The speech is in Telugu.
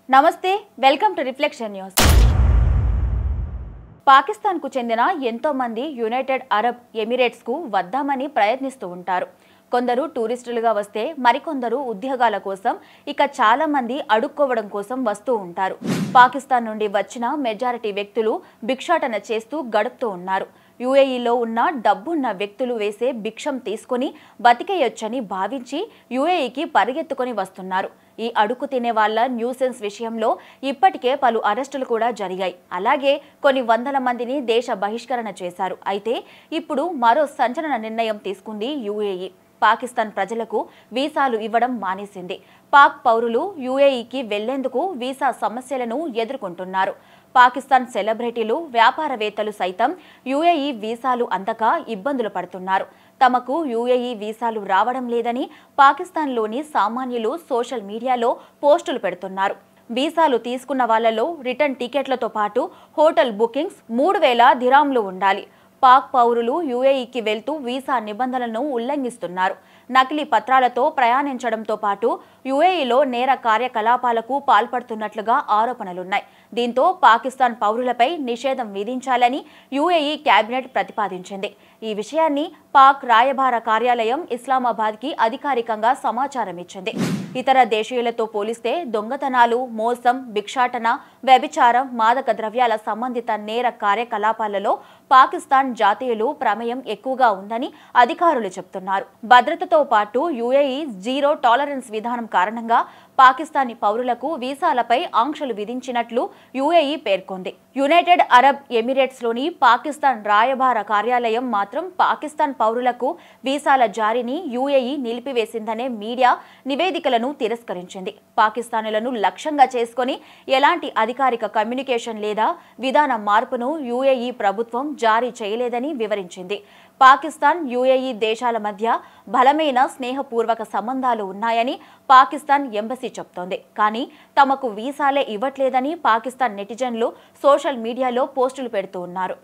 నమస్తే welcome to reflection news. Pakistan కు చెందిన ఎంతో మంది యునైటెడ్ అరబ్ ఎమిరేట్స్ కు వద్దామని ప్రయత్నిస్తూ ఉంటారు। కొందరు టూరిస్టులుగా వస్తే మరికొందరు ఉద్యోగాల కోసం ఇక చాలా మంది అడుక్కోవడం కోసం వస్తూ ఉంటారు। పాకిస్తాన్ నుండి వచ్చిన మెజారిటీ వ్యక్తులు భిక్షాటన చేస్తూ గడుపుతూ ఉన్నారు। యుఏఈలో ఉన్న డబ్బున్న వ్యక్తులు వేసే భిక్షం తీసుకొని బతికేయొచ్చని భావించి యుఏఈకి పరిగెత్తుకొని వస్తున్నారు। ఈ అడుగు తినే వాళ్ళ న్యూసెన్స్ విషయంలో ఇప్పటికే పలు అరెస్టులు కూడా జరిగాయి। అలాగే కొన్ని వందల మందిని దేశ బహిష్కరణ చేశారు। అయితే ఇప్పుడు మరో సంచలన నిర్ణయం తీసుకుంది యుఏఈ। పాకిస్తాన్ ప్రజలకు వీసాలు ఇవ్వడం మానేసింది। పాక్ పౌరులు యుఏఈకి వెళ్లేందుకు వీసా సమస్యలను ఎదుర్కొంటున్నారు। పాకిస్తాన్ సెలబ్రిటీలు వ్యాపారవేత్తలు సైతం యుఏఈ వీసాలు అందక ఇబ్బందులు పడుతున్నారు। తమకు యుఏఈ వీసాలు రావడం లేదని పాకిస్తాన్లోని సామాన్యులు సోషల్ మీడియాలో పోస్టులు పెడుతున్నారు। వీసాలు తీసుకున్న వాళ్లలో రిటర్న్ టికెట్లతో పాటు హోటల్ బుకింగ్స్ 3000 దిరాంలు ఉండాలి। పాక్ పౌరులు యుఏఈకి వెళ్తూ వీసా నిబంధనలను ఉల్లంఘిస్తున్నారు। నకిలీ పత్రాలతో ప్రయాణించడంతో పాటు యుఏఈలో నేర కార్యకలాపాలకు పాల్పడుతున్నట్లుగా ఆరోపణలున్నాయి। దీంతో పాకిస్తాన్ పౌరులపై నిషేధం విధించాలని యుఏఈ కేబినెట్ ప్రతిపాదించింది। ఈ విషయాన్ని పాక్ రాయబార కార్యాలయం ఇస్లామాబాద్కి అధికారికంగా సమాచారం ఇచ్చింది। ఇతర దేశీయులతో పోలిస్తే దొంగతనాలు, మోసం, భిక్షాటన, వ్యభిచారం, మాదక ద్రవ్యాల సంబంధిత నేర కార్యకలాపాలలో పాకిస్తాన్ జాతీయులు ప్రమేయం ఎక్కువగా ఉందని అధికారులు చెబుతున్నారు। భద్రతతో పాటు యుఏఈ జీరో టాలరెన్స్ విధానం కారణంగా పాకిస్తానీ పౌరులకు వీసాలపై ఆంక్షలు విధించినట్లు యుఏఈ పేర్కొంది। యునైటెడ్ అరబ్ ఎమిరేట్స్ లోని పాకిస్తాన్ రాయబార కార్యాలయం మాత్రం పాకిస్తాన్ పౌరులకు వీసాల జారీని యుఏఈ నిలిపివేసిందనే మీడియా నివేదికలను తిరస్కరించింది। పాకిస్తానులను లక్ష్యంగా చేసుకొని ఎలాంటి అధికారిక కమ్యూనికేషన్ లేదా విధాన మార్పును యుఏఈ ప్రభుత్వం జారీ చేయలేదని వివరించింది। పాకిస్తాన్, యుఏఈ దేశాల మధ్య బలమైన స్నేహపూర్వక సంబంధాలు ఉన్నాయని పాకిస్తాన్ ఎంబసీ చెప్తోంది। కానీ తమకు వీసాలే ఇవ్వట్లేదని పాకిస్తాన్ నెటిజన్లు సోషల్ మీడియాలో పోస్టులు పెడుతూ ఉన్నారు।